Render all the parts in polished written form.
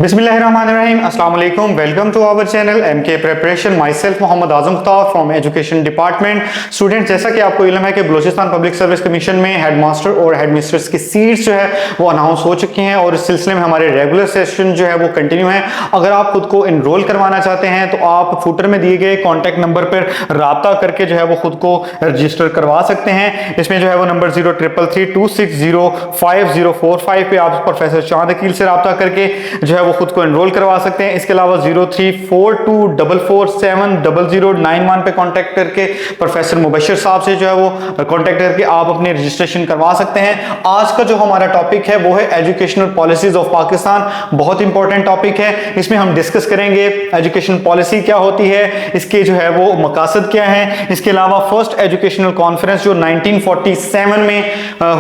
बिस्मिल्लाहिर्रहमानिर्रहीम, अस्सलाम वालेकुम। Welcome to our channel MK preparation. Myself Mohammad Azam Mukhtar from education department. Student, जैसा कि आपको इल्म है कि बलूचिस्तान पब्लिक सर्विस कमीशन में हेड मास्टर और हेड मिस्ट्रेस की सीट्स जो है वो अनाउंस हो चुकी हैं और इस सिलसिले में हमारे रेगुलर सेशन जो है वो कंटिन्यू है। अगर आप खुद को इनरोल करवाना चाहते हैं तो आप फुटर में दिए गए कॉन्टैक्ट नंबर पर राब्ता करके जो है वो खुद को रजिस्टर करवा सकते हैं। इसमें जो है वो नंबर 0333260545 पे आप प्रोफेसर चांद अकील से राब्ता करके जो है वो खुद को एनरोल करवा सकते हैं। इसके अलावा 0342447009 पे कांटेक्ट करके प्रोफेसर मुबशर साहब से जो है वो कांटेक्ट करके आप अपने रजिस्ट्रेशन करवा सकते हैं। आज का जो हमारा टॉपिक है वो है एजुकेशनल पॉलिसीज ऑफ पाकिस्तान। बहुत इंपॉर्टेंट टॉपिक है। इसमें हम डिस्कस करेंगे एजुकेशन पॉलिसी क्या होती है, इसके जो है वो मकासद क्या है। इसके अलावा फर्स्ट एजुकेशनल कॉन्फ्रेंस जो 1947 में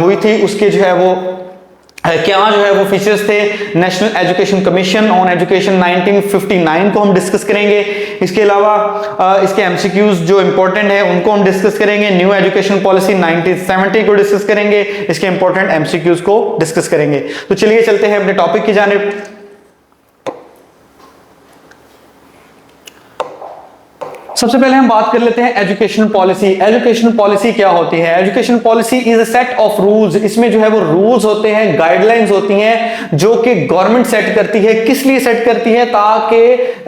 हुई थी उसके जो है वो क्या जो है वो फीचर्स थे। National education commission on education 1959 को हम डिस्कस करेंगे। इसके अलावा इसके एमसीक्यूज जो इंपॉर्टेंट है उनको हम डिस्कस करेंगे। न्यू एजुकेशन पॉलिसी 1970 को डिस्कस करेंगे। इसके इंपॉर्टेंट एमसीक्यूज को डिस्कस करेंगे। तो चलिए चलते हैं अपने टॉपिक की जानिब। सबसे पहले हम बात कर लेते हैं एजुकेशन पॉलिसी। एजुकेशन पॉलिसी क्या होती है? Education policy is a set of rules. इसमें जो है वो रूल्स होते हैं, गाइडलाइंस होती हैं जो कि गवर्नमेंट सेट करती है। किस लिए सेट करती है? ताकि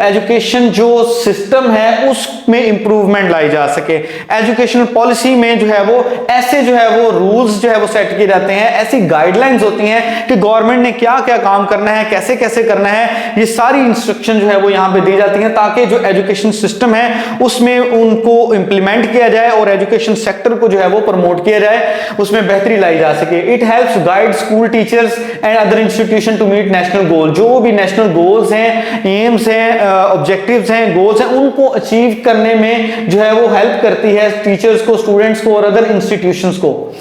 एजुकेशन जो सिस्टम है उसमें इंप्रूवमेंट लाई जा सके। एजुकेशन पॉलिसी में जो है वो ऐसे जो है वो रूल्स जो है वो सेट किए जाते हैं, ऐसी गाइडलाइंस होती हैं कि गवर्नमेंट ने क्या क्या काम करना है, कैसे कैसे करना है, ये सारी इंस्ट्रक्शन जो है वो यहां पे दी जाती हैं ताकि जो एजुकेशन सिस्टम है उसमें उनको इंप्लीमेंट किया जाए और एजुकेशन सेक्टर को जो है वो प्रमोट किया जाए, उसमें बेहतरी लाई जा सके। It helps guide school teachers and other institution to meet national goal. जो भी नेशनल गोल्स हैं, एम्स हैं, ऑब्जेक्टिव्स हैं, गोल्स हैं, उनको अचीव करने में जो है वो हेल्प करती है टीचर्स को, स्टूडेंट्स को और अदर इंस्टीट्यूशंस को।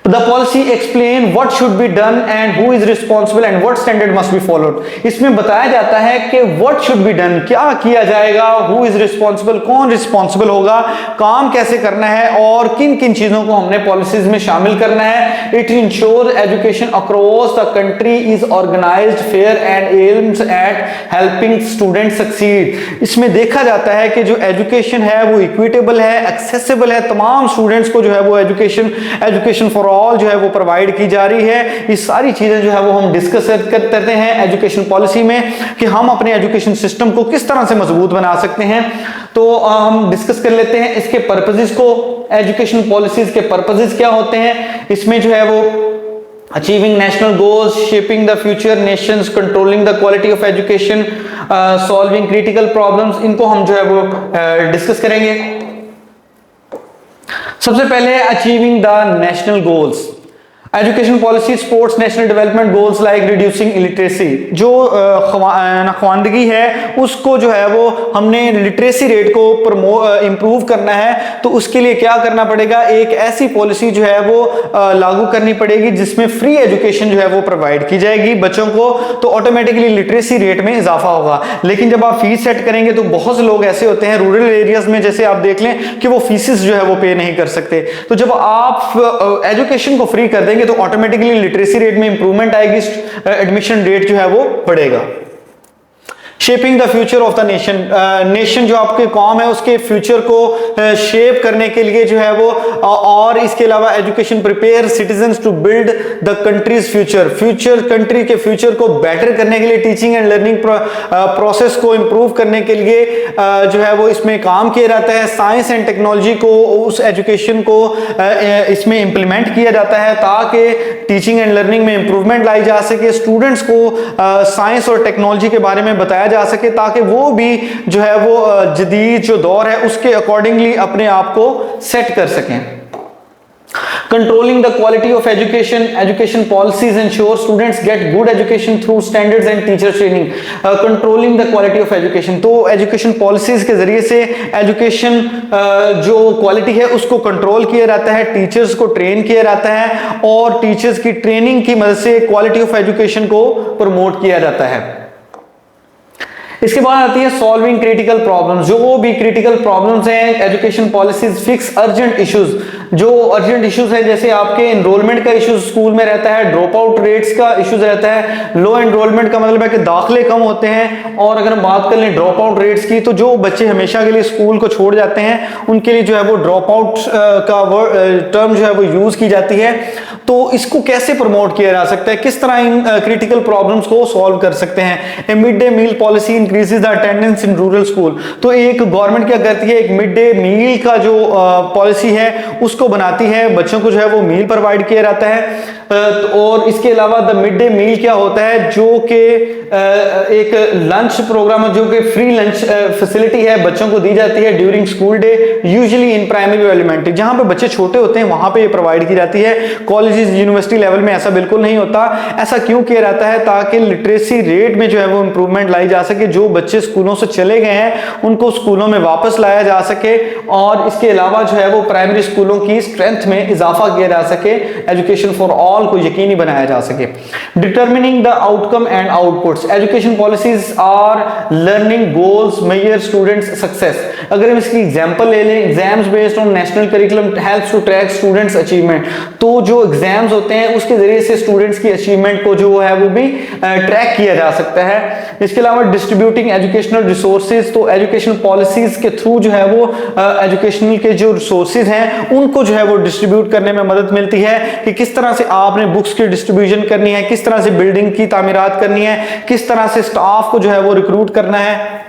The policy explain what should be done and who is responsible and what standard must be followed। इसमें बताया जाता है कि what should be done, क्या किया जाएगा, who is responsible, कौन रिस्पॉन्सिबल होगा, काम कैसे करना है और किन किन चीजों को हमने पॉलिसीज में शामिल करना है। It ensures education across the country is organized, fair and aims at helping students succeed। इसमें देखा जाता है कि जो एजुकेशन है वो इक्विटेबल है, एक्सेसिबल है, तमाम स्टूडेंट्स को जो है वो एजुकेशन फॉर ऑल जो है वो प्रोवाइड की जा रही है। ये सारी चीजें जो है वो हम डिस्कस करते हैं एजुकेशन पॉलिसी में कि हम अपने एजुकेशन सिस्टम को किस तरह से मजबूत बना सकते हैं। तो हम डिस्कस कर लेते हैं इसके पर्पसेस को। एजुकेशन पॉलिसीज के पर्पसेस क्या होते हैं? इसमें जो है वो achieving national goals, shaping the future Nations, controlling the quality of education, solving critical problems, इनको हम जो है वो डिस्कस करेंगे। सबसे पहले achieving the national goals. Education policy sports national development goals like reducing illiteracy. जो ख्वानदगी है उसको जो है वो हमने लिटरेसी रेट को इंप्रूव करना है तो उसके लिए क्या करना पड़ेगा? एक ऐसी पॉलिसी जो है वो लागू करनी पड़ेगी जिसमें फ्री एजुकेशन जो है वो प्रोवाइड की जाएगी बच्चों को, तो ऑटोमेटिकली लिटरेसी रेट में इजाफा होगा। लेकिन जब आप फीस सेट करेंगे तो बहुत से लोग ऐसे होते हैं रूरल एरियाज में, जैसे आप देख लें कि वो फीसिस जो है वो पे नहीं कर सकते। तो जब आप एजुकेशन को फ्री कर देंगे तो ऑटोमेटिकली लिटरेसी रेट में इंप्रूवमेंट आएगी, एडमिशन रेट जो है वो बढ़ेगा। Shaping the future of the nation. Nation जो आपके कौम है उसके फ्यूचर को शेप करने के लिए जो है वो और इसके अलावा education prepare citizens to build the country's future country के फ्यूचर को बेटर करने के लिए टीचिंग एंड लर्निंग प्रोसेस को इंप्रूव करने के लिए जो है वो इसमें काम किया जाता है। साइंस एंड टेक्नोलॉजी को, उस एजुकेशन को इसमें इंप्लीमेंट किया जाता है ताकि टीचिंग एंड लर्निंग में इंप्रूवमेंट लाई जा सके, स्टूडेंट्स को साइंस और टेक्नोलॉजी के बारे में बताया जा सके ताकि वो भी जो है वो जदीद जो दौर है उसके अकॉर्डिंगली अपने आप को सेट कर सकें। Controlling the quality of education policies ensure students get good education through standards and teacher training। Controlling the quality of education, तो एजुकेशन पॉलिसीज के जरिए से एजुकेशन जो क्वालिटी है उसको कंट्रोल किया जाता है, टीचर्स को ट्रेन किया जाता है और टीचर्स की ट्रेनिंग की मदद से क्वालिटी ऑफ एजुकेशन को प्रमोट किया जाता है। इसके बाद आती है सॉल्विंग क्रिटिकल प्रॉब्लम्स। जो भी क्रिटिकल प्रॉब्लम्स हैं, education policies fix urgent issues. जो अर्जेंट इश्यूज है, जैसे आपके एनरोलमेंट का इश्यूज स्कूल में रहता है, ड्रॉप आउट रेट्स का इश्यूज रहता है। लो एनरोलमेंट का मतलब है कि दाखिले कम होते हैं। और अगर हम बात कर लें ड्रॉप आउट रेट्स की, तो जो बच्चे हमेशा के लिए स्कूल को छोड़ जाते हैं उनके लिए जो है वो ड्रॉप आउट का टर्म जो है वो यूज की जाती है। तो इसको कैसे प्रमोट किया जा सकता है, किस तरह इन क्रिटिकल प्रॉब्लम्स को सॉल्व कर सकते हैं। A mid day meal policy increases the attendance in rural school. तो एक गवर्नमेंट क्या करती है, एक मिड डे मील का जो पॉलिसी है उसको बनाती है, बच्चों को जो है वो मील प्रोवाइड किया जाता है। और इसके अलावा द मिड डे मील क्या होता है, जो कि एक लंच प्रोग्राम, जो कि फ्री लंच फैसिलिटी है बच्चों को दी जाती है during school day, usually in primary और एलिमेंट्री। जहां पे बच्चे छोटे होते हैं वहां पे ये प्रोवाइड की जाती है। कॉलेजेस यूनिवर्सिटी लेवल में ऐसा बिल्कुल नहीं होता। ऐसा क्यों किया जाता है, ताकि लिटरेसी रेट में जो है वो इंप्रूवमेंट लाई जा सके। जो बच्चे स्कूलों से चले गए हैं उनको स्कूलों में वापस लाया जा सके, और इसके अलावा जो है वो प्राइमरी स्कूलों की स्ट्रेंथ में इजाफा किया जा सके, एजुकेशन फॉर ऑल को यकीनी बनाया जा सके। Determining the outcome and outputs. Education policies are learning goals measure students success. अगर हम इसकी एग्जांपल ले लें, exams based on national curriculum helps to track students achievement. तो जो एग्जाम्स होते हैं उसके जरिए से स्टूडेंट्स की अचीवमेंट को जो है वो भी ट्रैक किया जा सकता है। इसके अलावा डिस्ट्रीब्यूटिंग एजुकेशनल रिसोर्सेज। तो एजुकेशन पॉलिसीज के थ्रू जो है वो एजुकेशनल के जो रिसोर्सेज हैं उनको जो है वो डिस्ट्रीब्यूट करने में मदद मिलती है, कि किस तरह से आपने बुक्स की डिस्ट्रीब्यूशन करनी है, किस तरह से बिल्डिंग की तामीरात करनी है, किस तरह से स्टाफ को जो है वो रिक्रूट करना है।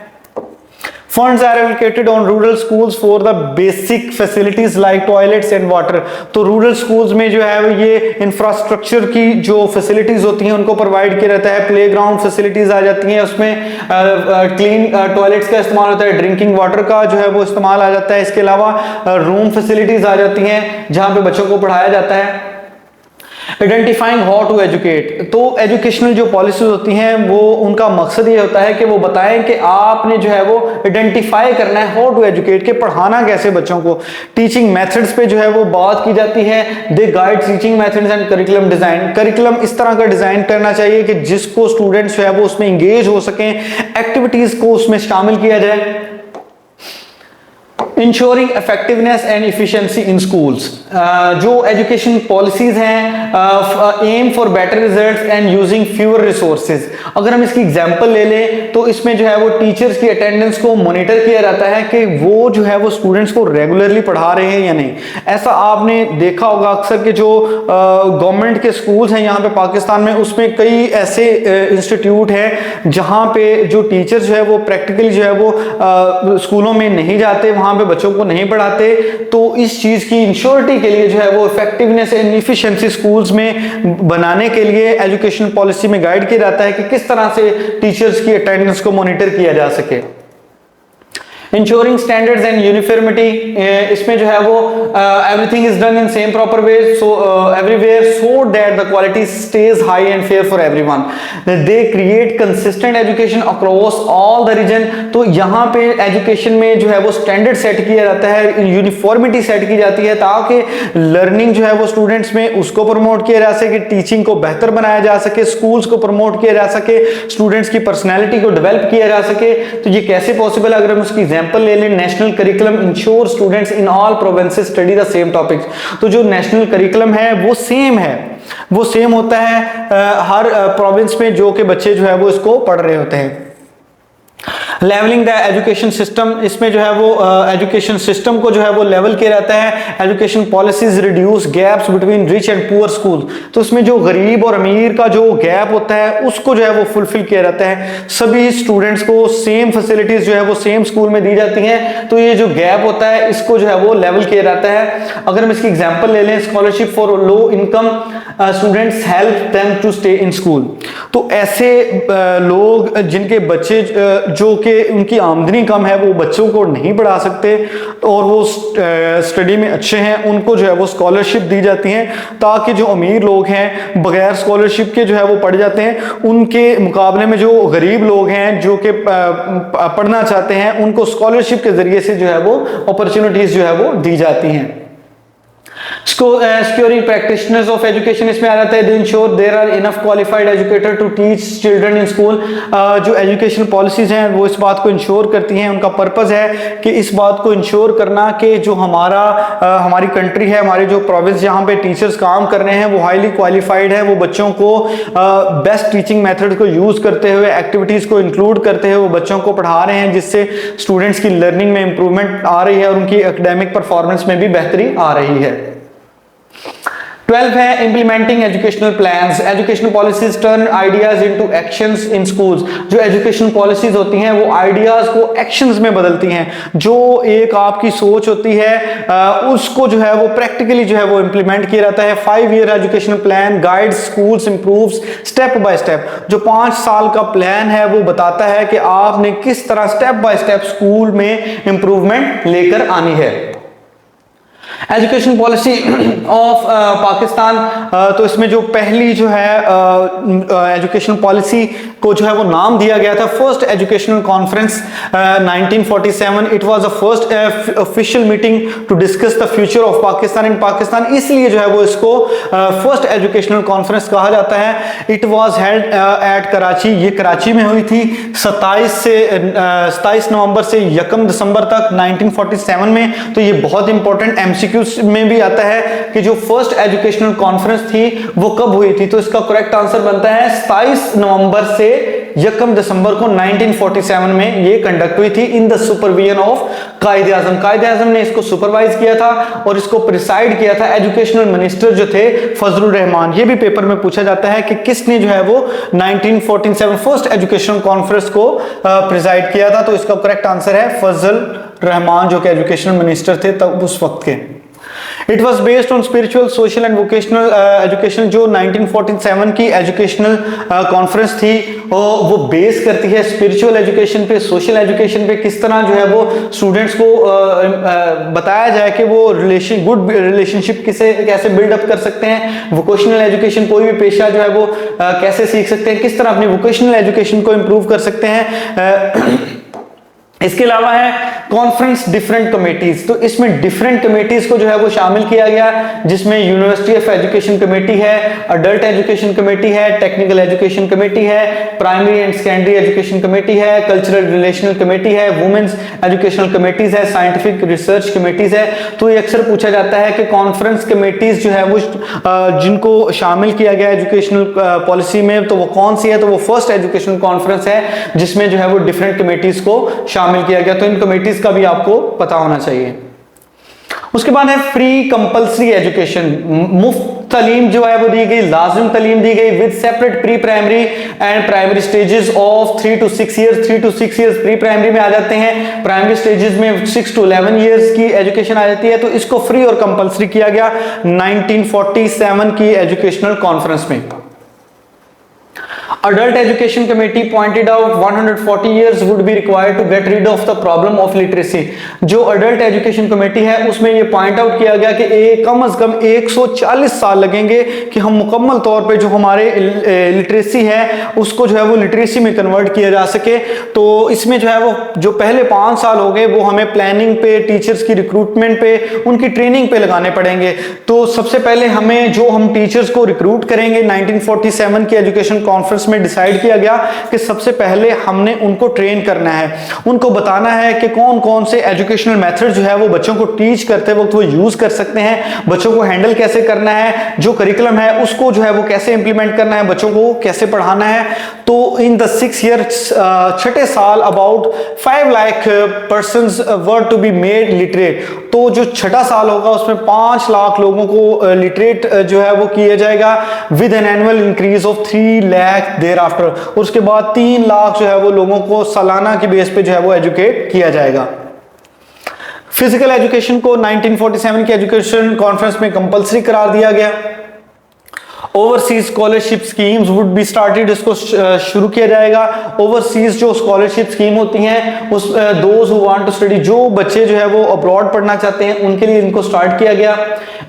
Funds are allocated on rural schools for the basic facilities like toilets and water। तो रूरल स्कूल्स में जो है ये इंफ्रास्ट्रक्चर की जो फैसिलिटीज होती हैं उनको प्रोवाइड किया जाता है। प्लेग्राउंड फैसिलिटीज आ जाती हैं, उसमें क्लीन टॉयलेट्स का इस्तेमाल होता है, ड्रिंकिंग वाटर का जो है वो इस्तेमाल आ जाता है। इसके अलावा रूम फैसिलिटीज आ जाती हैं जहां पे बच्चों को पढ़ाया जाता है। Identifying how to educate. तो एजुकेशनल जो पॉलिसीज होती हैं वो उनका मकसद ये होता है कि वो बताएं कि आपने जो है वो आइडेंटिफाई करना है हाउ टू एजुकेट, के पढ़ाना कैसे बच्चों को। टीचिंग मेथड्स पे जो है वो बात की जाती है। They guide teaching methods and curriculum design. Curriculum इस तरह का डिजाइन करना चाहिए कि जिसको स्टूडेंट्स जो है वो उसमें इंगेज हो सकें, एक्टिविटीज को उसमें शामिल किया जाए। Ensuring effectiveness and efficiency in schools. जो एजुकेशन पॉलिसीज हैं, aim for better results and using fewer resources. अगर हम इसकी एग्जांपल ले लें तो इसमें जो है वो टीचर्स की अटेंडेंस को मॉनिटर किया जाता है कि वो जो है वो स्टूडेंट्स को रेगुलरली पढ़ा रहे हैं या नहीं। ऐसा आपने देखा होगा अक्सर कि जो गवर्नमेंट के स्कूल्स हैं यहाँ पे पाकिस्तान में, उसमें कई ऐसे इंस्टीट्यूट हैं जहाँ पे जो टीचर्स जो है वो प्रैक्टिकली जो है वो स्कूलों में नहीं जाते, वहां पे बच्चों को नहीं पढ़ाते। तो इस चीज की इंश्योरिटी के लिए जो है वो इफेक्टिवनेस एंड एफिशिएंसी स्कूल्स में बनाने के लिए एजुकेशन पॉलिसी में गाइड किया जाता है कि किस तरह से टीचर्स की अटेंडेंस को मॉनिटर किया जा सके। Ensuring standards and uniformity. इसमें जो है वो everything is done in same proper way so everywhere so that the quality stays high and fair for everyone. They create consistent education across all the region. तो यहाँ पे education में जो है वो स्टैंडर्ड सेट किया जाता है, यूनिफॉर्मिटी सेट की जाती है, ताकि लर्निंग जो है वो स्टूडेंट्स में उसको प्रमोट किया जा सके, टीचिंग को बेहतर बनाया जा सके, स्कूल्स को प्रमोट किया जा सके, स्टूडेंट्स की पर्सनैलिटी को डेवलप किया जा सके। तो ये कैसे पॉसिबल है, अगर हम उसकी एग्जांपल ले लें, national curriculum ensure students in all provinces study the same topics. तो जो नेशनल करिकुलम है वो सेम है, वो सेम होता है हर प्रोविंस में, जो कि बच्चे जो है वो इसको पढ़ रहे होते हैं। Levelling the education system. इसमें जो है वो एजुकेशन सिस्टम को जो है वो लेवल किया जाता है। Education policies reduce gaps between rich and poor school. तो इसमें जो गरीब और अमीर का जो गैप होता है उसको जो है वो फुलफिल किया जाता है। सभी स्टूडेंट्स को सेम फैसिलिटीज जो है वो सेम स्कूल में दी जाती हैं। तो ये जो गैप होता है इसको जो है वो लेवल किया जाता है। अगर हम इसकी एग्जांपल ले लें, scholarship for low income students help them to stay in school. तो ऐसे लोग जिनके बच्चे जो कि उनकी आमदनी कम है, वो बच्चों को नहीं पढ़ा सकते और वो स्टडी में अच्छे हैं, उनको जो है वो स्कॉलरशिप दी जाती हैं, ताकि जो अमीर लोग हैं बगैर स्कॉलरशिप के जो है वो पढ़ जाते हैं, उनके मुकाबले में जो गरीब लोग हैं जो कि पढ़ना चाहते हैं उनको स्कॉलरशिप के जरिए से जो है वो अपॉर्चुनिटीज जो है वो दी जाती हैं। Securing practitioners of education इसमें आ जाता है, they ensure there are enough qualified educator to teach children in school। जो एजुकेशन पॉलिसीज हैं वो इस बात को इंश्योर करती हैं, उनका पर्पस है कि इस बात को इंश्योर करना कि जो हमारी कंट्री है, हमारे जो प्रोविंस जहाँ पे टीचर्स काम कर रहे हैं वो हाईली क्वालिफाइड है, वो बच्चों को बेस्ट टीचिंग मेथड को यूज करते हुए, एक्टिविटीज को इंक्लूड करते हुए वो बच्चों को पढ़ा रहे हैं, जिससे स्टूडेंट्स की लर्निंग में इंप्रूवमेंट आ रही है और उनकी एकेडमिक परफॉर्मेंस में भी बेहतरी आ रही है। 12 है implementing educational plans. Education policies turn ideas into actions in schools. जो एजुकेशन पॉलिसीज होती हैं वो आइडियाज को एक्शंस में बदलती हैं। जो एक आपकी सोच होती है उसको जो है वो प्रैक्टिकली जो है वो इंप्लीमेंट किया जाता है। 5 year educational plan guides schools improves step by step. जो 5 साल का प्लान है वो बताता है कि आपने किस तरह स्टेप बाय स्टेप स्कूल में इंप्रूवमेंट लेकर आनी है। एजुकेशन पॉलिसी ऑफ पाकिस्तान, तो इसमें जो पहली जो है एजुकेशन पॉलिसी को जो है वो नाम दिया गया था first educational conference 1947। It was the first official meeting to discuss the future of Pakistan in Pakistan, इसलिए जो है वो इसको फर्स्ट एजुकेशनल कॉन्फ्रेंस कहा जाता है। It was held at Karachi, ये कराची में हुई थी 27 नवंबर से 1 दिसंबर तक 1947 में। तो ये बहुत इंपॉर्टेंट एमसीक्यूज में भी आता है कि जो फर्स्ट एजुकेशनल कॉन्फ्रेंस थी वो कब हुई थी, तो इसका करेक्ट आंसर बनता है 27 नवंबर से 1 दिसंबर को 1947 में ये कंडक्ट हुई थी इन द सुपरविजन ऑफ कायदे आजम। कायदे आजम ने इसको सुपरवाइज किया था और इसको प्रिसाइड किया था एजुकेशनल मिनिस्टर जो थे फजलुर रहमान। ये भी पेपर में पूछा जाता है कि किसने जो है वो 1947 फर्स्ट एजुकेशनल कॉन्फ्रेंस को प्रिसाइड किया था, तो इसका करेक्ट आंसर है फजल रहमान जो कि एजुकेशनल मिनिस्टर थे तब उस वक्त के। It was based on spiritual social and vocational education. जो 1947 की एजुकेशनल कॉन्फ्रेंस थी वो बेस करती है स्पिरिचुअल एजुकेशन पे, सोशल एजुकेशन पे, किस तरह जो है वो स्टूडेंट्स को बताया जाए कि वो गुड रिलेशनशिप कैसे बिल्डअप कर सकते हैं, वोकेशनल एजुकेशन कोई भी पेशा जो है वो कैसे सीख सकते हैं, किस तरह अपनी वोकेशनल एजुकेशन को इम्प्रूव कर सकते हैं। इसके अलावा है कॉन्फ्रेंस डिफरेंट कमेटीज, तो इसमें डिफरेंट कमेटीज को जो है वो शामिल किया गया, जिसमें यूनिवर्सिटी ऑफ एजुकेशन कमेटी है, अडल्ट एजुकेशन कमेटी है, टेक्निकल एजुकेशन कमेटी है, primary and secondary education committee है, कल्चरल रिलेशनल कमेटी है, वुमेन्स एजुकेशनल कमेटीज है, साइंटिफिक रिसर्च कमेटीज है। तो ये अक्सर पूछा जाता है कि कॉन्फ्रेंस कमेटीज जो है वो जिनको शामिल किया गया एजुकेशनल पॉलिसी में तो वो कौन सी है, तो वो फर्स्ट एजुकेशनल कॉन्फ्रेंस है जिसमें जो है वो डिफरेंट कमेटीज को शामिल किया गया। तो इन कमेटीज का भी आपको पता होना चाहिए। उसके बाद है फ्री कंपल्सरी एजुकेशन। मुफ्त तालीम जो है वो दी गई, लाजिम तालीम दी गई with separate pre primary and primary stages of 3 to 6 years. 3 to 6 years pre primary में आ जाते हैं, प्राइमरी स्टेजेस में 6 to 11 ईयर्स की एजुकेशन आ जाती है। तो इसको फ्री और कंपल्सरी किया गया 1947 की एजुकेशनल कॉन्फ्रेंस में। Adult Education Committee pointed out 140 years would be required to get rid of the problem of literacy। जो Adult Education Committee है उसमें ये पॉइंट आउट किया गया कि कम से कम 140 साल लगेंगे कि हम मुकम्मल तौर पे जो हमारे लिटरेसी है उसको जो है वो लिटरेसी में कन्वर्ट किया जा सके। तो इसमें जो है वो जो पहले 5 साल हो गए वो हमें प्लानिंग पे, टीचर्स की रिक्रूटमेंट पे, उनकी ट्रेनिंग पे लगाने पड़ेंगे। तो सबसे पहले हम टीचर्स को रिक्रूट करेंगे 1947 की एजुकेशन कॉन्फ्रेंस में डिसाइड किया गया कि सबसे पहले हमने उनको ट्रेन करना है, उनको बताना है कि कौन कौन से एजुकेशनल मेथड जो है वो बच्चों को टीच करते वक्त वो यूज कर सकते हैं, बच्चों को हैंडल कैसे करना है, जो करिकुलम है उसको जो है वो कैसे इंप्लीमेंट करना है, बच्चों को कैसे पढ़ाना है। तो इन द 6 ईयर्स, छठे साल about 5 lakh persons were to be made literate. तो जो छठा साल होगा उसमें 5 लाख लोगों को लिटरेट जो है वो किया जाएगा with an annual increase of 3 lakh thereafter. उसके बाद 3 लाख जो है वो लोगों को सालाना की बेस पे जो है वो एजुकेट किया जाएगा। फिजिकल एजुकेशन को 1947 की एजुकेशन कॉन्फ्रेंस में कंपलसरी करार दिया गया। Overseas scholarship schemes would be started, इसको शुरू किया जाएगा। ओवरसीज जो स्कॉलरशिप स्कीम होती हैं उस those who want to study, जो बच्चे जो है वो अब्रॉड पढ़ना चाहते हैं उनके लिए इनको स्टार्ट किया गया।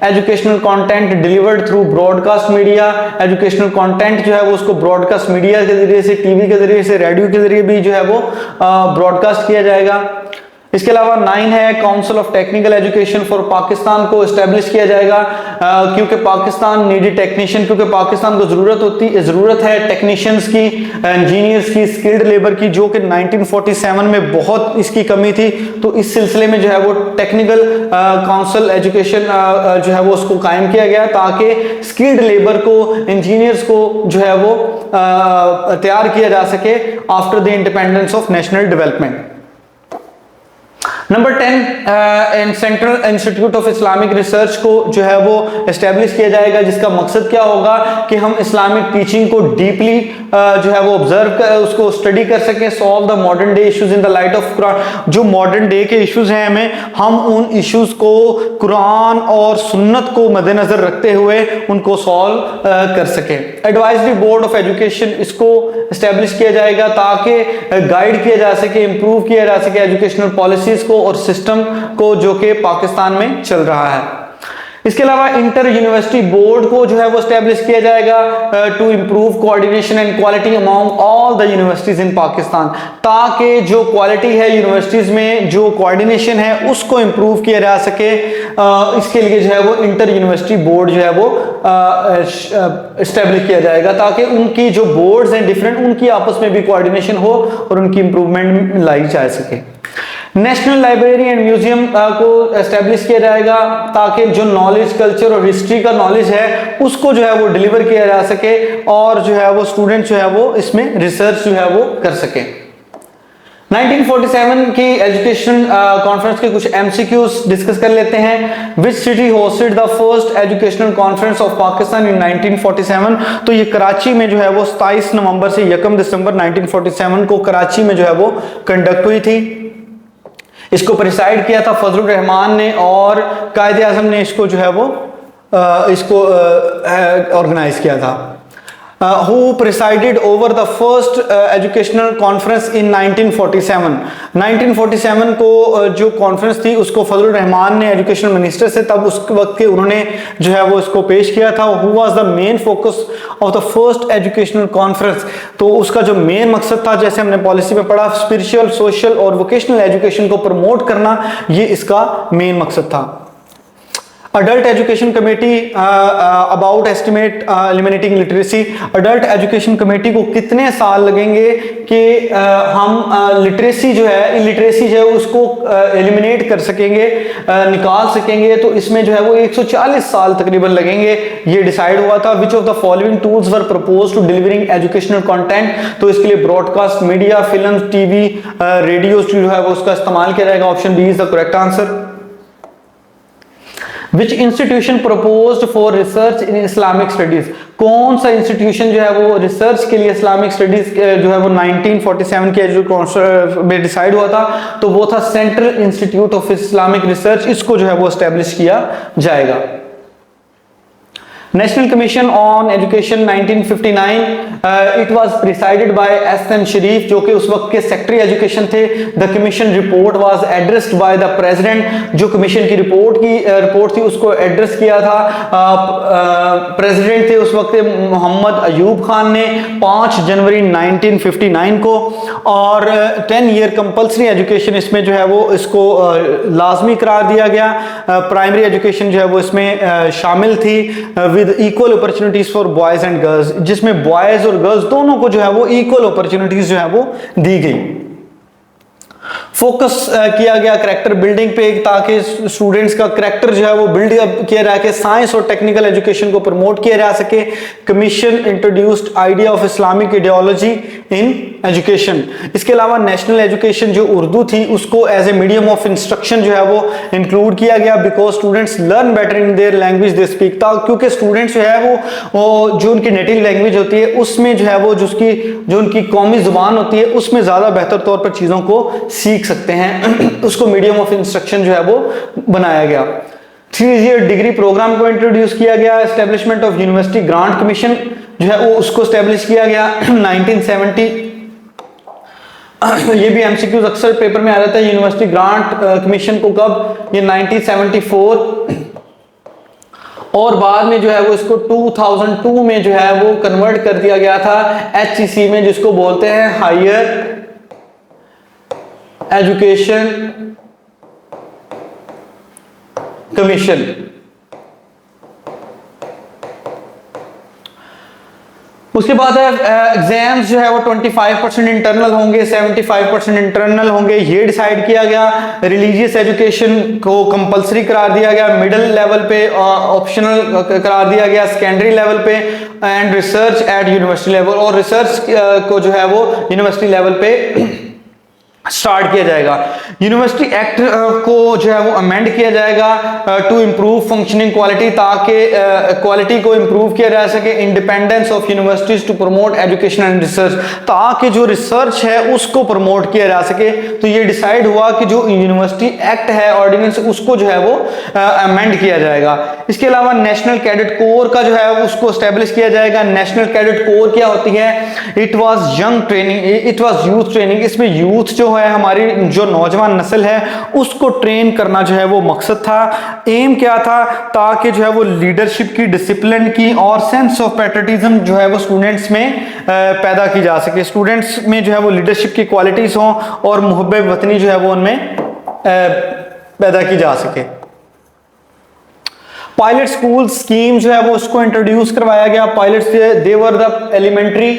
Educational content delivered through broadcast media, educational content जो है वो उसको ब्रॉडकास्ट मीडिया के जरिए से, टीवी के जरिए से, रेडियो के जरिए भी जो है वो ब्रॉडकास्ट किया जाएगा। इसके अलावा 9 है council of technical education for Pakistan को एस्टेब्लिश किया जाएगा, क्योंकि पाकिस्तान नीडी टेक्नीशियन, क्योंकि पाकिस्तान को जरूरत है टेक्नीशियंस की, इंजीनियर्स की, स्किल्ड लेबर की, जो कि 1947 में बहुत इसकी कमी थी। तो इस सिलसिले में जो है वो टेक्निकल काउंसिल एजुकेशन जो है वो उसको कायम किया गया ताकि स्किल्ड लेबर को, इंजीनियर्स को जो है वो तैयार किया जा सके after the independence of national development. Number 10 central institute of Islamic research को जो है वो एस्टेब्लिश किया जाएगा, जिसका मकसद क्या होगा कि हम इस्लामिक टीचिंग को डीपली जो है वो ऑब्जर्व कर, उसको स्टडी कर सकें, solve the modern day issues in the light of Quran. जो मॉडर्न डे के इश्यूज हैं हमें, हम उन इश्यूज को कुरान और सुन्नत को मद्देनजर रखते हुए उनको सॉल्व कर सकें। एडवाइजरी बोर्ड ऑफ एजुकेशन, इसको एस्टेब्लिश किया जाएगा ताकि गाइड किया जा सके, इंप्रूव किया जा सके एजुकेशनल पॉलिसीज को और सिस्टम को जो कि पाकिस्तान में चल रहा है। इसके अलावा इंटर यूनिवर्सिटी बोर्ड को जो है वो एस्टेब्लिश किया जाएगा to improve coordination and quality among all the universities in Pakistan, ताकि जो क्वालिटी है यूनिवर्सिटीज में, जो कोऑर्डिनेशन है उसको इंप्रूव किया जा सके। इसके लिए जो है वो इंटर यूनिवर्सिटी बोर्ड जो है वो एस्टेब्लिश किया जाएगा ताकि उनकी जो बोर्ड्स हैं डिफरेंट, उनकी आपस में भी कोऑर्डिनेशन हो और उनकी इंप्रूवमेंट लाई जा सके। नेशनल लाइब्रेरी एंड म्यूजियम को एस्टेब्लिश किया जाएगा ताकि जो नॉलेज, कल्चर और हिस्ट्री का नॉलेज है उसको जो है वो डिलीवर किया जा सके और जो है वो स्टूडेंट जो है वो इसमें रिसर्च जो है वो कर सके। 1947 की एजुकेशन कॉन्फ्रेंस के कुछ एमसीक्यूज डिस्कस कर लेते हैं। Which city hosted the first educational conference of Pakistan in 1947? तो ये कराची में जो है वो 27 नवंबर से 1 दिसंबर 1947 को कराची में जो है वो कंडक्ट हुई थी। इसको प्रिसाइड किया था फजलुर रहमान ने और कायदे आजम ने इसको जो है वो इसको ऑर्गेनाइज किया था। Who presided over the first educational conference in 1947? 1947 को जो कॉन्फ्रेंस थी उसको फजलुर रहमान ने एजुकेशन मिनिस्टर से तब उस वक्त के उन्होंने जो है वो इसको पेश किया था। Who was the main focus of the first educational conference? तो उसका जो मेन मकसद था, जैसे हमने पॉलिसी में पढ़ा, स्पिरिचुअल, सोशल और वोकेशनल एजुकेशन को प्रमोट करना, ये इसका मेन मकसद था। Adult education committee about estimate eliminating literacy. Adult education committee को कितने साल लगेंगे कि हम लिटरेसी जो है, इलिटरेसी जो है उसको एलिमिनेट कर सकेंगे, निकाल सकेंगे? तो इसमें जो है वो 140 साल तकरीबन लगेंगे, ये डिसाइड हुआ था। Which of the following tools were propose to delivering educational content? तो इसके लिए broadcast media, film, TV, radio जो है वो उसका इस्तेमाल किया जाएगा। Option B is the correct answer. Which institution proposed for research in Islamic studies? कौन सा इंस्टीट्यूशन जो है वो रिसर्च के लिए इस्लामिक स्टडीज जो है वो 1947 के जो में डिसाइड हुआ था? तो वो था central institute of Islamic research, इसको जो है वो एस्टेब्लिश किया जाएगा। National commission on education 1959, it was presided by S M. Sharif, जो कि उस वक्त के सेक्रेटरी एजुकेशन थे। The commission report was addressed by the president, जो कमीशन की रिपोर्ट थी उसको एड्रेस किया था प्रेसिडेंट थे उस वक्त मोहम्मद अयूब खान ने 5 जनवरी 1959 को। और 10 ईयर कंपल्सरी एजुकेशन इसमें जो है वो इसको लाजमी करार दिया गया। प्राइमरी एजुकेशन जो है वो इसमें शामिल थी with equal opportunities for boys and girls, जिसमें बॉयज और गर्ल्स दोनों को जो है वो इक्वल अपॉर्चुनिटीज जो है वो दी गई। फोकस किया गया करेक्टर बिल्डिंग पे, ताकि स्टूडेंट्स का करेक्टर जो है वो बिल्ड किया जा सके, साइंस और टेक्निकल एजुकेशन को प्रमोट किया जा सके। Commission introduced idea of Islamic ideology in education. इसके अलावा नेशनल एजुकेशन जो उर्दू थी उसको as a medium of instruction जो है वो इंक्लूड किया गया, because students learn better in their language they speak, क्योंकि स्टूडेंट्स जो है वो जो उनकी नेटिव लैंग्वेज होती है उसमें जो है वो जो उनकी कौमी जुबान होती है उसमें ज्यादा बेहतर तौर पर चीजों को सीख सकते हैं। उसको मीडियम ऑफ इंस्ट्रक्शन जो है वो बनाया गया। 3 ईयर डिग्री प्रोग्राम को इंट्रोड्यूस किया गया। Establishment of university grant commission जो है वो उसको एस्टेब्लिश किया गया 1970। ये भी एमसीक्यूज अक्सर पेपर में आ जाता है, यूनिवर्सिटी ग्रांट कमीशन को कब? ये 1974। और बाद में जो है वो इसको 2002 में जो है वो कन्वर्ट कर दिया गया था HEC में, जिसको बोलते हैं हायर एजुकेशन कमीशन। उसके बाद है एग्जाम्स जो है वो 25% इंटरनल होंगे, 75% इंटरनल होंगे, ये डिसाइड किया गया। रिलीजियस एजुकेशन को कंपलसरी करार दिया गया, मिडिल लेवल पे ऑप्शनल करार दिया गया, सेकेंडरी लेवल पे and research eight university level, और रिसर्च को जो है वो यूनिवर्सिटी लेवल पे स्टार्ट किया जाएगा। यूनिवर्सिटी एक्ट को जो है वो अमेंड किया जाएगा टू इंप्रूव फंक्शनिंग क्वालिटी, ताकि क्वालिटी को इंप्रूव किया जा सके। Independence of universities to promote education and research, ताकि जो रिसर्च है उसको प्रमोट किया जा सके। तो ये डिसाइड हुआ कि जो यूनिवर्सिटी एक्ट है ऑर्डिनेंस, उसको जो है वो अमेंड किया जाएगा। इसके अलावा नेशनल कैडेट कोर का जो है उसको स्टैब्लिश किया जाएगा। नेशनल कैडेट कोर क्या होती है? It was young training, it was youth training. इसमें यूथ जो है हमारी जो नौजवान नस्ल है उसको ट्रेन करना जो है वो मकसद था। एम क्या था? ताकि जो है वो लीडरशिप की, डिसिप्लिन की और सेंस ऑफ पैट्रियटिज्म जो है वो स्टूडेंट्स में पैदा की जा सके। स्टूडेंट्स में जो है वो लीडरशिप की क्वालिटीज हों और मुहब्बे वतनी जो है वो उनमें पैदा की जा सके। पायलट स्कूल स्कीम जो है वो उसको इंट्रोड्यूस करवाया गया। Pilots they were the elementary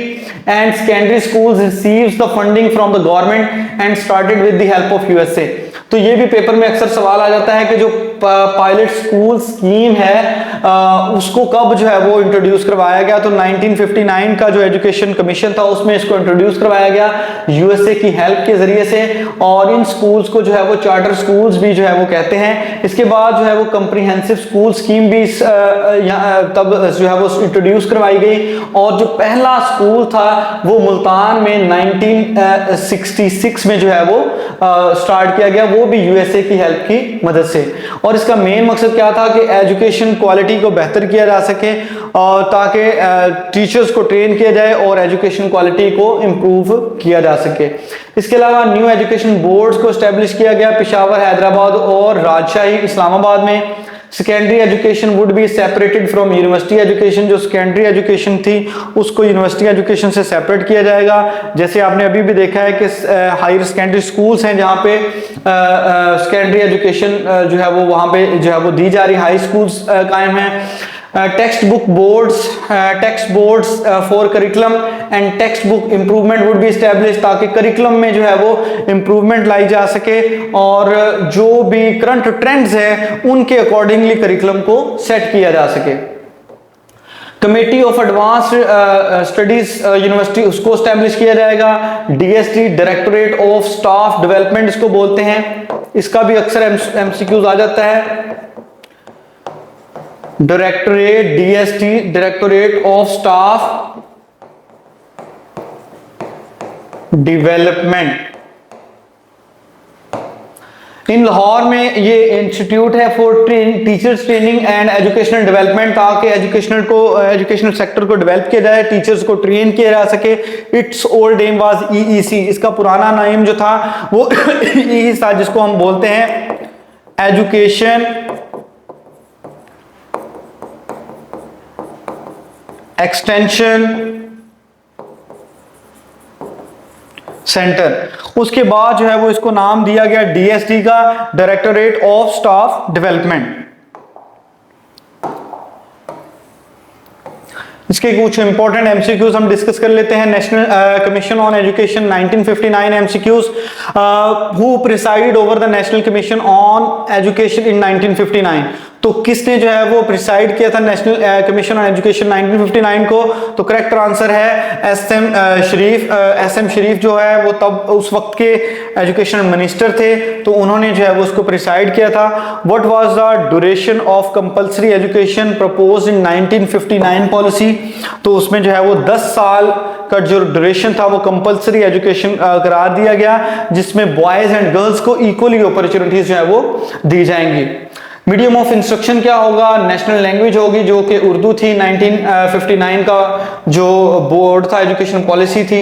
and secondary schools receives the funding from the government and started with the help of USA. तो ये भी पेपर में अक्सर सवाल आ जाता है कि जो पायलट स्कूल स्कीम है उसको कब जो है वो इंट्रोड्यूस करवाया गया। तो 1959 का जो एजुकेशन कमीशन था उसमें इसको इंट्रोड्यूस करवाया गया यूएसए की हेल्प के जरिए से, और इन स्कूल्स को जो है वो चार्टर स्कूल्स भी जो है वो कहते हैं। इसके बाद जो है वो कंप्रीहेंसिव स्कूल स्कीम भी तब जो है वो इंट्रोड्यूस करवाई गई, और जो पहला स्कूल था वो मुल्तान में 1966 में जो है वो स्टार्ट किया गया, वो भी यूएसए की हेल्प की मदद से। और इसका मेन मकसद क्या था कि एजुकेशन क्वालिटी को बेहतर किया जा सके, और ताकि टीचर्स को ट्रेन किया जाए और एजुकेशन क्वालिटी को इम्प्रूव किया जा सके। इसके अलावा न्यू एजुकेशन बोर्ड्स को एस्टेब्लिश किया गया पेशावर, हैदराबाद और राजशाही इस्लामाबाद में। Secondary education would be separated from university education. जो सेकेंडरी एजुकेशन थी उसको यूनिवर्सिटी एजुकेशन से सेपरेट किया जाएगा। जैसे आपने अभी भी देखा है कि हायर सेकेंडरी स्कूल्स हैं जहाँ पे सेकेंडरी एजुकेशन जो है वो वहाँ पे जो है वो दी जा रही, हाई स्कूल्स कायम हैं। Text book boards for curriculum and text book improvement would be establish, ताकि करिकुलम में जो है वो इंप्रूवमेंट लाई जा सके और जो भी करंट ट्रेंड्स हैं उनके अकॉर्डिंगली करिकुलम को सेट किया जा सके। Committee of advanced studies university उसको एस्टैब्लिश किया जाएगा। DST directorate of staff development इसको बोलते हैं। इसका भी अक्सर एमसीक्यूज आ जाता है। Directorate, DST directorate of staff development. In Lahore में ये इंस्टीट्यूट है for teachers training and educational development, ताकि एजुकेशनल सेक्टर को डेवलप किया जाए, टीचर्स को ट्रेन किया जा सके। Its old name was EEC. इसका पुराना नाम जो था वो ईई था, जिसको हम बोलते हैं एजुकेशन एक्सटेंशन सेंटर। उसके बाद जो है वो इसको नाम दिया गया डीएसटी का, डायरेक्टोरेट ऑफ स्टाफ डेवलपमेंट। इसके कुछ इंपॉर्टेंट एमसीक्यूज हम डिस्कस कर लेते हैं। National commission on education 1959 MCQs. Who preside over the national commission on education in 1959? तो किसने जो है वो प्रिसाइड किया था नेशनल कमीशन ऑन एजुकेशन 1959 को? तो करेक्ट आंसर है एसएम शरीफ। एसएम शरीफ जो है वो तब उस वक्त के एजुकेशन मिनिस्टर थे, तो उन्होंने जो है वो उसको प्रिसाइड किया था। What was the duration of compulsory education proposed in 1959 policy? तो उसमें जो है वो 10 साल का जो ड्यूरेशन था वो कंपलसरी एजुकेशन करार दिया गया, जिसमें बॉयज एंड गर्ल्स को इक्वली अपॉर्चुनिटीज जो है वो दी जाएंगी। मीडियम ऑफ इंस्ट्रक्शन क्या होगा? नेशनल लैंग्वेज होगी, जो कि उर्दू थी। 1959 का जो बोर्ड था, एजुकेशन पॉलिसी थी।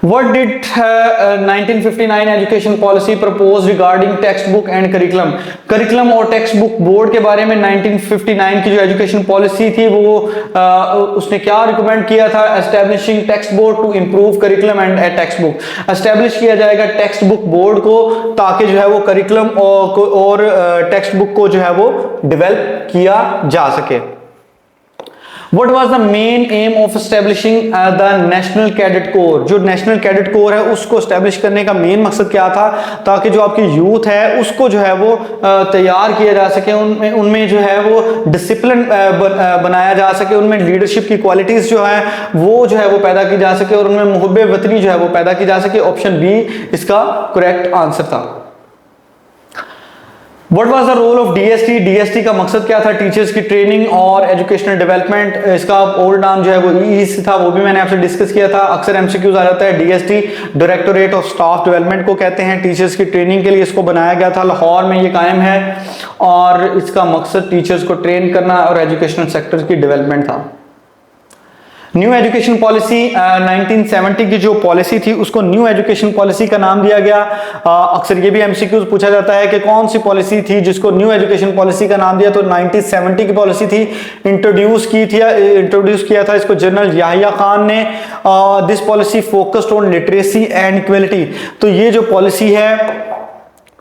What did 1959 education policy propose regarding text book and curriculum? Curriculum और टेक्स्ट बुक बोर्ड के बारे में 1959 की जो एजुकेशन पॉलिसी थी वो उसने क्या रिकमेंड किया था? Establishing text board to improve curriculum and text book. Establish किया जाएगा टेक्स्ट बुक बोर्ड को ताकि जो है वो करिकुलम और टेक्स्ट बुक को जो है वो डेवलप किया जा सके। What was the main aim of establishing the National Cadet Corps? जो नेशनल कैडेट कोर है उसको स्टैब्लिश करने का मेन मकसद क्या था? ताकि जो आपकी यूथ है उसको जो है वो तैयार किया जा सके, उनमें जो है वो डिसिप्लिन बनाया जा सके, उनमें लीडरशिप की क्वालिटीज जो है वो जो है वो पैदा की जा सके और उनमें मुहब्बे वतनी जो है वो पैदा की जा सके। ऑप्शन बी इसका करेक्ट आंसर था। What was the role of DST? DST का मकसद क्या था? टीचर्स की ट्रेनिंग और एजुकेशनल डेवलपमेंट। इसका ओल्ड नाम जो है वो ईस था, वो भी मैंने आपसे डिस्कस किया था। अक्सर एमसीक्यूज आ जाता है। DST directorate of staff development को कहते हैं। टीचर्स की ट्रेनिंग के लिए इसको बनाया गया था, लाहौर में ये कायम है और इसका मकसद टीचर्स को ट्रेन करना और एजुकेशनल सेक्टर की डेवलपमेंट था। न्यू एजुकेशन पॉलिसी 1970 की जो पॉलिसी थी उसको न्यू एजुकेशन पॉलिसी का नाम दिया गया। अक्सर ये भी एमसीक्यूज पूछा जाता है कि कौन सी पॉलिसी थी जिसको न्यू एजुकेशन पॉलिसी का नाम दिया, तो 1970 की पॉलिसी थी। इंट्रोड्यूस किया था इसको जनरल याहिया खान ने। This policy focused on literacy and equality. तो ये जो पॉलिसी है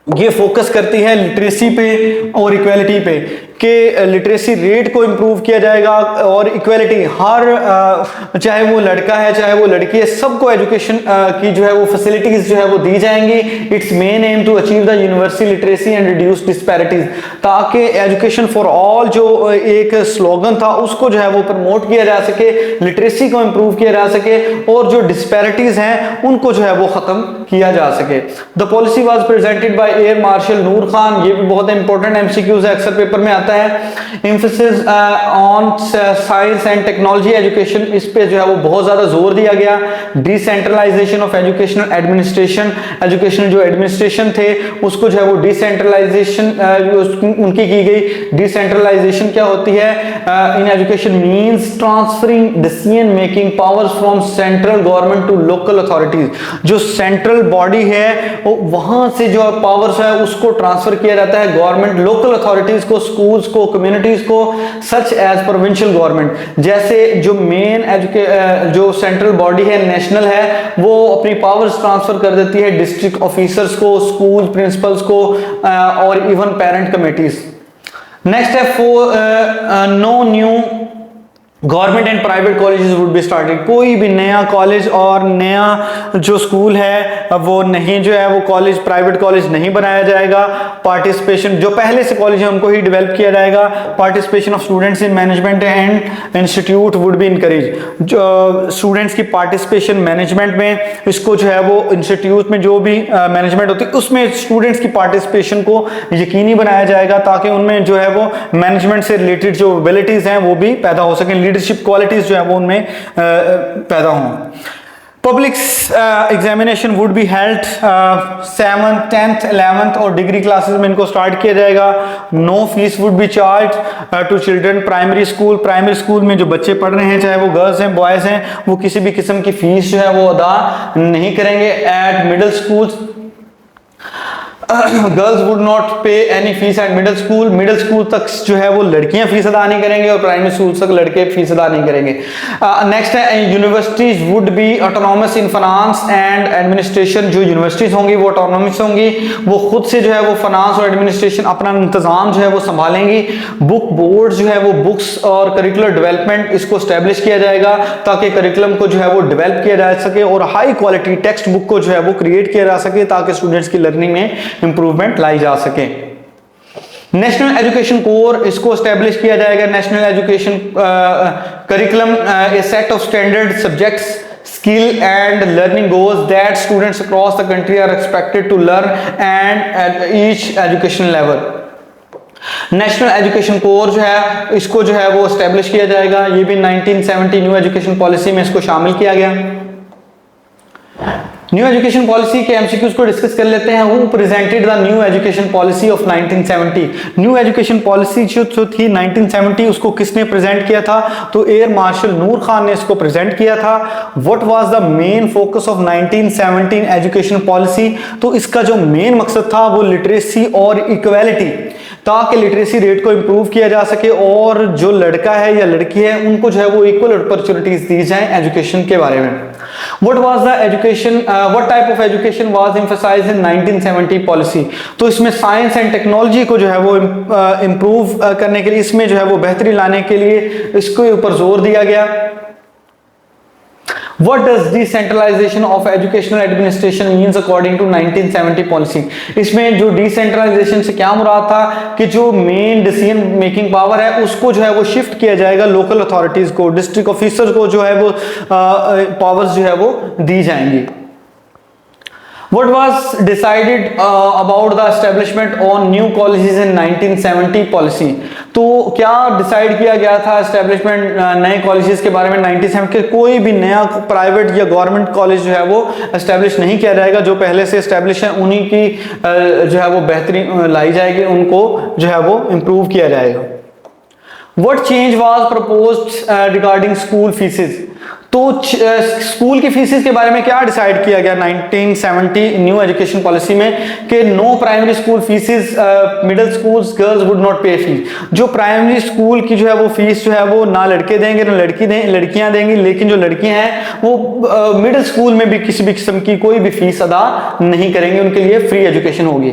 ये फोकस करती है लिटरेसी पे और इक्वलिटी पे कि लिटरेसी रेट को इम्प्रूव किया जाएगा और इक्वलिटी हर चाहे वो लड़का है चाहे वो लड़की है सबको एजुकेशन की जो है वो फैसिलिटीज जो है वो दी जाएंगी। Its main aim to achieve the universal literacy and reduce disparities, ताकि एजुकेशन फॉर ऑल जो एक स्लोगन था उसको जो है वो प्रमोट किया जा सके, लिटरेसी को इम्प्रूव किया जा सके और जो डिस्पैरिटीज हैं उनको जो है वो खत्म किया जा सके। The policy was presented by air marshal Noor Khan. ये भी बहुत इंपॉर्टेंट एमसीक्यूज है, अक्सर पेपर में आता है। Emphasis on science and technology education, इस पे जो है वो बहुत ज्यादा जोर दिया गया। Decentralisation of educational administration, educational जो एडमिनिस्ट्रेशन थे उसको जो है वो डिसेंट्रलाइजेशन उनकी की गई। डिसेंट्रलाइजेशन क्या होती है? In education means transferring decision making powers from central government to local authorities. जो सेंट्रल बॉडी है वो वहां से जो पावर्स है उसको ट्रांसफर किया जाता है गवर्नमेंट लोकल अथॉरिटीज को, स्कूल्स को, कम्युनिटीज को, सच एज प्रोविंशियल गवर्नमेंट। जैसे जो मेन जो सेंट्रल बॉडी है नेशनल है वो अपनी पावर्स ट्रांसफर कर देती है डिस्ट्रिक्ट ऑफिसर्स को, स्कूल प्रिंसिपल्स को और इवन पेरेंट कमेटीज। नेक्स्ट है no new government and private colleges would be started. कोई भी नया कॉलेज और नया जो स्कूल है वो नहीं जो है वो कॉलेज प्राइवेट कॉलेज नहीं बनाया जाएगा। पार्टिसिपेशन जो पहले से कॉलेज है उनको ही डेवलप किया जाएगा। Participation of students in management and institute would be encourage. जो स्टूडेंट्स की पार्टिसिपेशन मैनेजमेंट में, इसको जो है वो इंस्टीट्यूट में जो भी मैनेजमेंट होती है उसमें स्टूडेंट्स की पार्टिसिपेशन को यकीनी बनाया जाएगा ताकि उनमें जो है वो मैनेजमेंट से रिलेटेड जो एबिलिटीज हैं वो भी पैदा हो सकें, लीडरशिप क्वालिटीज जो है वो उनमें पैदा हों। Public examination would be held 7th, 10th, 11th और डिग्री क्लासेस में इनको स्टार्ट किया जाएगा। No fees would be charge to children. Primary school में जो बच्चे पढ़ रहे हैं चाहे वो गर्ल्स हैं बॉयज हैं वो किसी भी किस्म की फीस जो है वो अदा नहीं करेंगे। At middle school girls would not pay any fees at middle school तक जो है वो लड़कियां फीस अदा नहीं करेंगे और प्राइमरी स्कूल तक लड़के फीस अदा नहीं करेंगे। नेक्स्ट है universities would be autonomous in finance and administration. जो यूनिवर्सिटीज होंगी वो ऑटोनॉमस होंगी, वो खुद से जो है वो फाइनेंस और एडमिनिस्ट्रेशन अपना इंतजाम जो है वो संभालेंगी। बुक बोर्ड जो है वो बुक्स और करिकुलर डेवलपमेंट इसको स्टैब्लिश किया जाएगा ताकि करिकुलम को जो है वो डेवलप किया जा सके और हाई क्वालिटी टेक्स्ट बुक को जो है वो क्रिएट किया जा सके ताकि स्टूडेंट्स की लर्निंग में इंप्रूवमेंट लाई जा सके। नेशनल एजुकेशन कोर इसको एस्टेब्लिश किया जाएगा। National education curriculum A set of standard subjects skill and learning goals that students across the country are expected to learn and at each educational level। National education core जो है इसको जो है वो establish किया जाएगा। ये भी 1970 न्यू एजुकेशन पॉलिसी में इसको शामिल किया गया। न्यू एजुकेशन पॉलिसी के एमसीक्यूज को डिस्कस कर लेते हैं। Who presented the new education policy of 1970? New education policy जो थी 1970 उसको किसने प्रेजेंट किया था? तो एयर मार्शल नूर खान ने इसको प्रेजेंट किया था। What was the main focus of 1917 education policy? तो इसका जो मेन मकसद था वो लिटरेसी और इक्वालिटी, ताकि लिटरेसी रेट को इंप्रूव किया जा सके और जो लड़का है या लड़की है उनको जो है वो इक्वल अपॉर्चुनिटीज दी जाए एजुकेशन के बारे में। What was the education? What type of education was emphasized in 1970 policy? तो इसमें साइंस एंड टेक्नोलॉजी को जो है वो इम्प्रूव करने के लिए, इसमें जो है वो बेहतरी लाने के लिए इसके ऊपर जोर दिया गया। What does decentralization of educational administration means according to 1970 policy? इसमें जो डिसेंट्रलाइजेशन से क्या मुराद था कि जो मेन डिसीजन मेकिंग पावर है उसको जो है वो शिफ्ट किया जाएगा लोकल अथॉरिटीज को, डिस्ट्रिक्ट ऑफिसर को जो है वो पावर्स जो है वो दी जाएंगी। What was decided about the establishment on new colleges in 1970 policy? तो क्या डिसाइड किया गया था एस्टेब्लिशमेंट नए कॉलेजेस के बारे में 1970 के? कोई भी नया प्राइवेट या गवर्नमेंट कॉलेज जो है वो एस्टेब्लिश नहीं किया जाएगा। जो पहले से एस्टेब्लिश है उन्हीं की जो है वो बेहतरी लाई जाएगी, उनको जो है वो इम्प्रूव किया जाएगा। What change was proposed regarding school fees? तो स्कूल की फीसिस के बारे में क्या डिसाइड किया गया 1970 न्यू एजुकेशन पॉलिसी में कि no primary school fees, middle schools girls would not pay fees. जो प्राइमरी स्कूल की जो है वो फीस जो है वो ना लड़के देंगे ना लड़कियां देंगी, लेकिन जो लड़कियां हैं वो मिडिल स्कूल में भी किसी भी किस्म की कोई भी फीस अदा नहीं करेंगे, उनके लिए फ्री एजुकेशन होगी।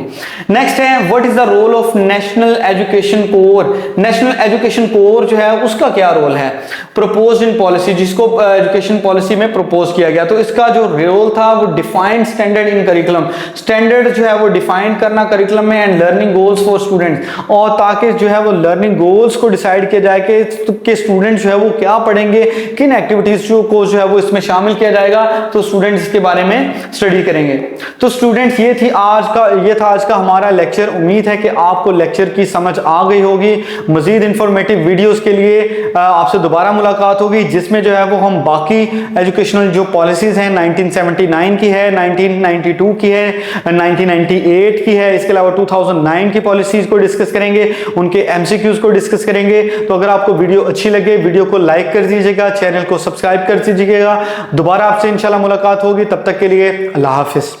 नेक्स्ट है what is the role of national education core? National education core जो है उसका क्या रोल है प्रपोज्ड इन पॉलिसी, जिसको एजुकेशन पॉलिसी में प्रपोज किया गया? तो इसका जो रोल था वो defined standard in curriculum, standard जो है वो डिफाइन करना करिकुलम में and learning goals for students, और ताकि जो है वो लर्निंग गोल्स को डिसाइड किया जाए कि स्टूडेंट जो है वो क्या पढ़ेंगे, किन एक्टिविटीज को जो है वो इसमें शामिल किया जाएगा, तो स्टूडेंट्स इसके बारे में स्टडी करेंगे। तो स्टूडेंट्स ये था आज का हमारा लेक्चर। उम्मीद है कि आपको लेक्चर की समझ आ गई होगी। मजीद इंफॉर्मेटिव वीडियोस के लिए आपसे दोबारा मुलाकात होगी, जिसमें जो है वो हम बाकी एजुकेशनल जो पॉलिसीज हैं 1979 की है, 1992 की है, 1998 की है, इसके अलावा 2009 की पॉलिसीज को डिस्कस करेंगे, उनके एमसीक्यूज को डिस्कस करेंगे। तो अगर आपको वीडियो अच्छी लगे वीडियो को लाइक कर दीजिएगा, चैनल को सब्सक्राइब कर दीजिएगा। दोबारा आपसे इंशाल्लाह मुलाकात होगी, तब तक के लिए अल्लाह हाफिज।